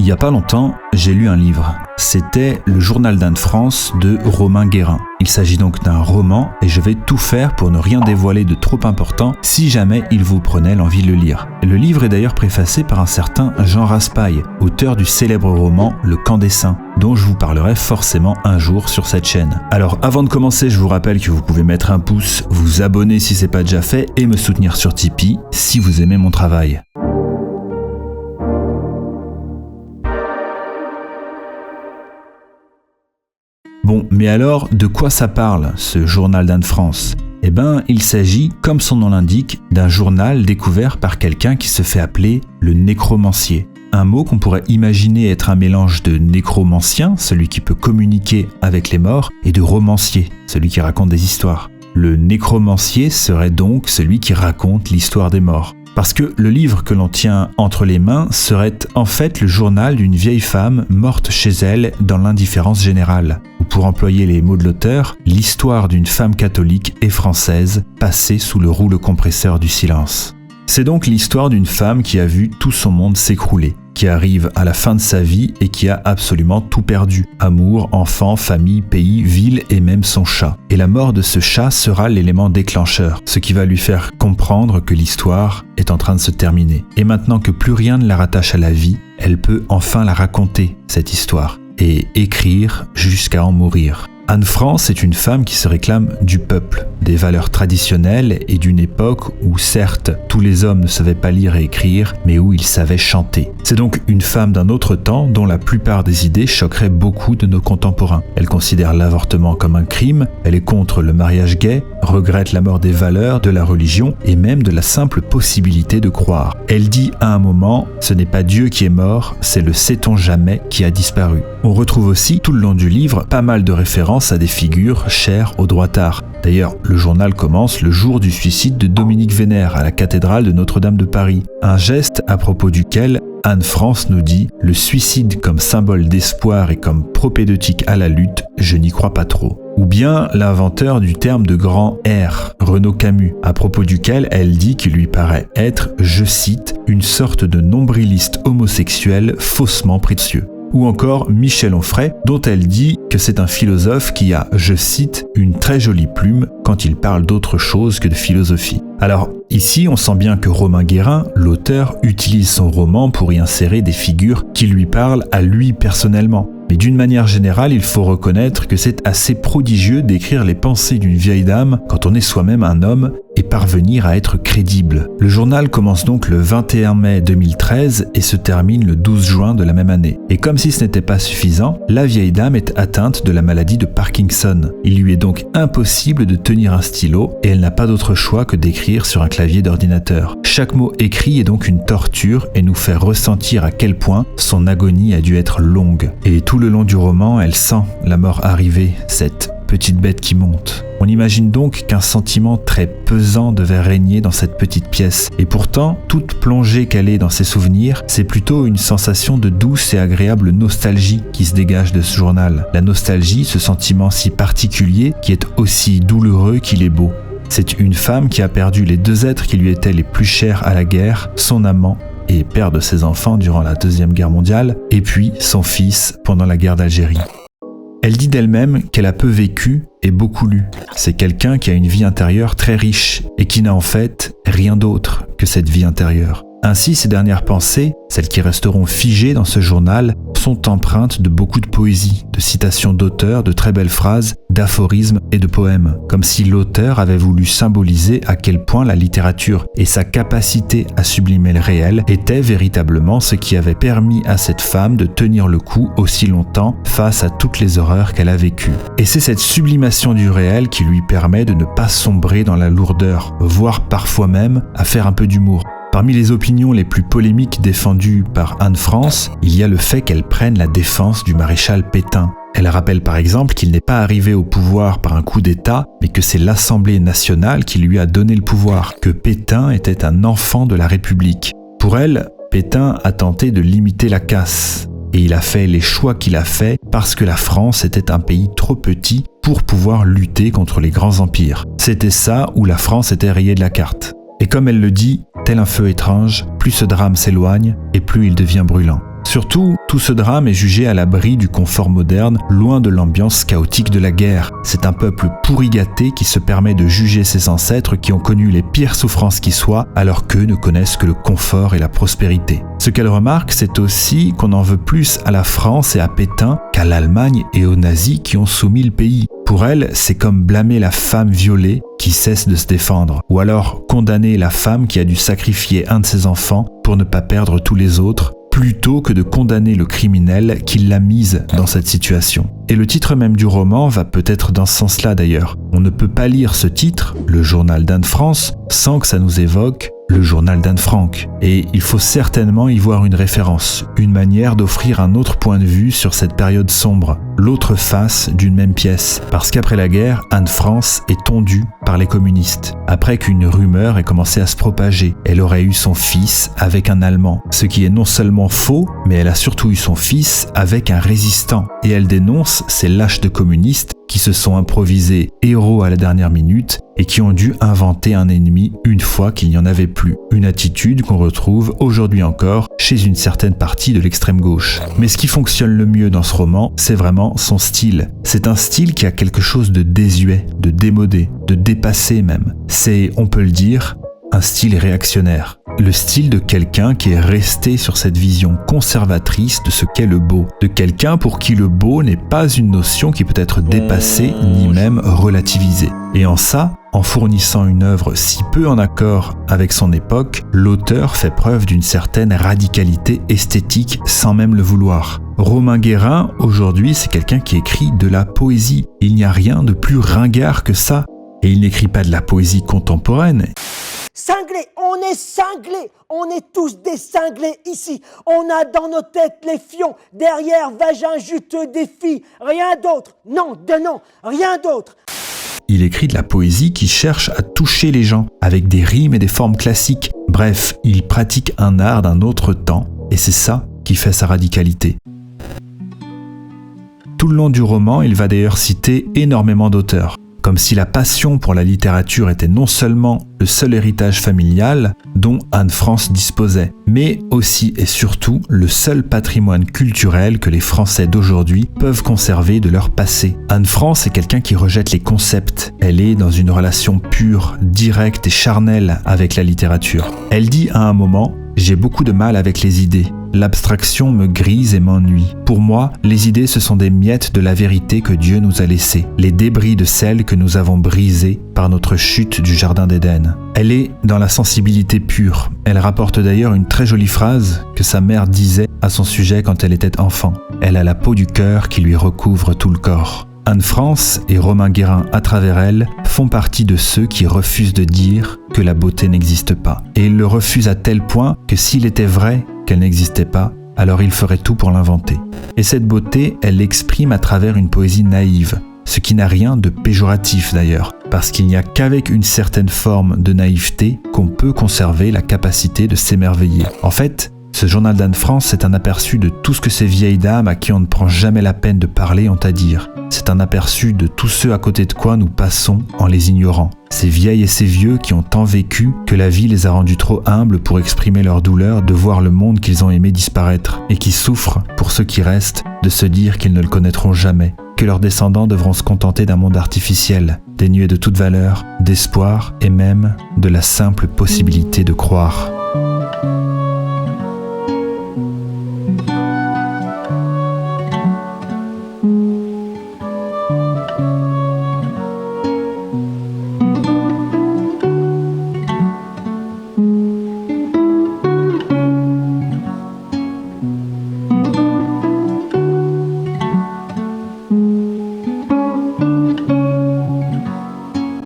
y a pas longtemps, j'ai lu un livre. C'était Le Journal d'Anne France de Romain Guérin. Il s'agit donc d'un roman et je vais tout faire pour ne rien dévoiler de trop important si jamais il vous prenait l'envie de le lire. Le livre est d'ailleurs préfacé par un certain Jean Raspail, auteur du célèbre roman Le Camp des Saints, dont je vous parlerai forcément un jour sur cette chaîne. Alors avant de commencer, je vous rappelle que vous pouvez mettre un pouce, vous abonner si c'est pas déjà fait et me soutenir sur Tipeee si vous aimez mon travail. Bon, mais alors, de quoi ça parle, ce journal d'Anne France ? Eh ben, il s'agit, comme son nom l'indique, d'un journal découvert par quelqu'un qui se fait appeler le nécromancier. Un mot qu'on pourrait imaginer être un mélange de nécromancien, celui qui peut communiquer avec les morts, et de romancier, celui qui raconte des histoires. Le nécromancier serait donc celui qui raconte l'histoire des morts. Parce que le livre que l'on tient entre les mains serait en fait le journal d'une vieille femme morte chez elle dans l'indifférence générale. Ou pour employer les mots de l'auteur, l'histoire d'une femme catholique et française passée sous le rouleau compresseur du silence. C'est donc l'histoire d'une femme qui a vu tout son monde s'écrouler, qui arrive à la fin de sa vie et qui a absolument tout perdu. Amour, enfants, famille, pays, ville et même son chat. Et la mort de ce chat sera l'élément déclencheur, ce qui va lui faire comprendre que l'histoire est en train de se terminer. Et maintenant que plus rien ne la rattache à la vie, elle peut enfin la raconter, cette histoire, et écrire jusqu'à en mourir. Anne France est une femme qui se réclame du peuple, des valeurs traditionnelles et d'une époque où certes tous les hommes ne savaient pas lire et écrire, mais où ils savaient chanter. C'est donc une femme d'un autre temps dont la plupart des idées choqueraient beaucoup de nos contemporains. Elle considère l'avortement comme un crime, elle est contre le mariage gay, regrette la mort des valeurs, de la religion et même de la simple possibilité de croire. Elle dit à un moment « Ce n'est pas Dieu qui est mort, c'est le sait-on jamais qui a disparu ». On retrouve aussi tout le long du livre pas mal de références à des figures chères aux droitards. D'ailleurs, le journal commence le jour du suicide de Dominique Vénère à la cathédrale de Notre-Dame de Paris. Un geste à propos duquel Anne France nous dit « Le suicide comme symbole d'espoir et comme propédeutique à la lutte, je n'y crois pas trop ». Ou bien l'inventeur du terme de grand R, Renaud Camus, à propos duquel elle dit qu'il lui paraît être, je cite, « une sorte de nombriliste homosexuel faussement précieux ». Ou encore Michel Onfray, dont elle dit que c'est un philosophe qui a, je cite, une très jolie plume quand il parle d'autre chose que de philosophie. Alors ici, on sent bien que Romain Guérin, l'auteur, utilise son roman pour y insérer des figures qui lui parlent à lui personnellement. Mais d'une manière générale, il faut reconnaître que c'est assez prodigieux d'écrire les pensées d'une vieille dame quand on est soi-même un homme et parvenir à être crédible. Le journal commence donc le 21 mai 2013 et se termine le 12 juin de la même année. Et comme si ce n'était pas suffisant, la vieille dame est atteinte de la maladie de Parkinson. Il lui est donc impossible de tenir un stylo et elle n'a pas d'autre choix que d'écrire sur un clavier d'ordinateur. Chaque mot écrit est donc une torture et nous fait ressentir à quel point son agonie a dû être longue. Et tout le long du roman, elle sent la mort arriver, cette petite bête qui monte. On imagine donc qu'un sentiment très pesant devait régner dans cette petite pièce. Et pourtant, toute plongée qu'elle est dans ses souvenirs, c'est plutôt une sensation de douce et agréable nostalgie qui se dégage de ce journal. La nostalgie, ce sentiment si particulier qui est aussi douloureux qu'il est beau. C'est une femme qui a perdu les deux êtres qui lui étaient les plus chers à la guerre, son amant et père de ses enfants durant la Deuxième Guerre mondiale, et puis son fils pendant la guerre d'Algérie. Elle dit d'elle-même qu'elle a peu vécu et beaucoup lu. C'est quelqu'un qui a une vie intérieure très riche et qui n'a en fait rien d'autre que cette vie intérieure. Ainsi, ses dernières pensées, celles qui resteront figées dans ce journal, sont empreintes de beaucoup de poésie, de citations d'auteurs, de très belles phrases, d'aphorismes et de poèmes, comme si l'auteur avait voulu symboliser à quel point la littérature et sa capacité à sublimer le réel étaient véritablement ce qui avait permis à cette femme de tenir le coup aussi longtemps face à toutes les horreurs qu'elle a vécues. Et c'est cette sublimation du réel qui lui permet de ne pas sombrer dans la lourdeur, voire parfois même à faire un peu d'humour. Parmi les opinions les plus polémiques défendues par Anne France, il y a le fait qu'elle prenne la défense du maréchal Pétain. Elle rappelle par exemple qu'il n'est pas arrivé au pouvoir par un coup d'État, mais que c'est l'Assemblée nationale qui lui a donné le pouvoir, que Pétain était un enfant de la République. Pour elle, Pétain a tenté de limiter la casse, et il a fait les choix qu'il a faits parce que la France était un pays trop petit pour pouvoir lutter contre les grands empires. C'était ça où la France était rayée de la carte. Et comme elle le dit, tel un feu étrange, plus ce drame s'éloigne et plus il devient brûlant. Surtout, tout ce drame est jugé à l'abri du confort moderne, loin de l'ambiance chaotique de la guerre. C'est un peuple pourri gâté qui se permet de juger ses ancêtres qui ont connu les pires souffrances qui soient, alors qu'eux ne connaissent que le confort et la prospérité. Ce qu'elle remarque, c'est aussi qu'on en veut plus à la France et à Pétain qu'à l'Allemagne et aux nazis qui ont soumis le pays. Pour elle, c'est comme blâmer la femme violée qui cesse de se défendre, ou alors condamner la femme qui a dû sacrifier un de ses enfants pour ne pas perdre tous les autres, plutôt que de condamner le criminel qui l'a mise dans cette situation. Et le titre même du roman va peut-être dans ce sens-là d'ailleurs. On ne peut pas lire ce titre, Le journal d'Anne France, sans que ça nous évoque le journal d'Anne Frank. Et il faut certainement y voir une référence, une manière d'offrir un autre point de vue sur cette période sombre, l'autre face d'une même pièce. Parce qu'après la guerre, Anne France est tondue par les communistes. Après qu'une rumeur ait commencé à se propager, elle aurait eu son fils avec un Allemand. Ce qui est non seulement faux, mais elle a surtout eu son fils avec un résistant. Et elle dénonce ces lâches de communistes qui se sont improvisés héros à la dernière minute et qui ont dû inventer un ennemi une fois qu'il n'y en avait plus. Une attitude qu'on retrouve aujourd'hui encore chez une certaine partie de l'extrême gauche. Mais ce qui fonctionne le mieux dans ce roman, c'est vraiment son style. C'est un style qui a quelque chose de désuet, de démodé, de dépassé même. C'est, on peut le dire, un style réactionnaire. Le style de quelqu'un qui est resté sur cette vision conservatrice de ce qu'est le beau. De quelqu'un pour qui le beau n'est pas une notion qui peut être dépassée ni même relativisée. Et en ça, en fournissant une œuvre si peu en accord avec son époque, l'auteur fait preuve d'une certaine radicalité esthétique sans même le vouloir. Romain Guérin, aujourd'hui, c'est quelqu'un qui écrit de la poésie. Il n'y a rien de plus ringard que ça. Et il n'écrit pas de la poésie contemporaine. Cinglés, on est tous des cinglés ici. On a dans nos têtes les fions, derrière vagin juteux des filles. Rien d'autre, non, rien d'autre. Il écrit de la poésie qui cherche à toucher les gens, avec des rimes et des formes classiques. Bref, il pratique un art d'un autre temps, et c'est ça qui fait sa radicalité. Tout le long du roman, il va d'ailleurs citer énormément d'auteurs. Comme si la passion pour la littérature était non seulement le seul héritage familial dont Anne France disposait, mais aussi et surtout le seul patrimoine culturel que les Français d'aujourd'hui peuvent conserver de leur passé. Anne France est quelqu'un qui rejette les concepts. Elle est dans une relation pure, directe et charnelle avec la littérature. Elle dit à un moment « J'ai beaucoup de mal avec les idées. L'abstraction me grise et m'ennuie. Pour moi, les idées ce sont des miettes de la vérité que Dieu nous a laissées, les débris de celles que nous avons brisées par notre chute du Jardin d'Éden. » Elle est dans la sensibilité pure. Elle rapporte d'ailleurs une très jolie phrase que sa mère disait à son sujet quand elle était enfant. Elle a la peau du cœur qui lui recouvre tout le corps. Anne France et Romain Guérin à travers elle font partie de ceux qui refusent de dire que la beauté n'existe pas. Et ils le refusent à tel point que s'il était vrai qu'elle n'existait pas, alors ils feraient tout pour l'inventer. Et cette beauté, elle l'exprime à travers une poésie naïve, ce qui n'a rien de péjoratif d'ailleurs, parce qu'il n'y a qu'avec une certaine forme de naïveté qu'on peut conserver la capacité de s'émerveiller. En fait, ce journal d'Anne France, c'est un aperçu de tout ce que ces vieilles dames à qui on ne prend jamais la peine de parler ont à dire. C'est un aperçu de tous ceux à côté de quoi nous passons en les ignorant. Ces vieilles et ces vieux qui ont tant vécu que la vie les a rendus trop humbles pour exprimer leur douleur de voir le monde qu'ils ont aimé disparaître et qui souffrent, pour ceux qui restent, de se dire qu'ils ne le connaîtront jamais, que leurs descendants devront se contenter d'un monde artificiel, dénué de toute valeur, d'espoir et même de la simple possibilité de croire.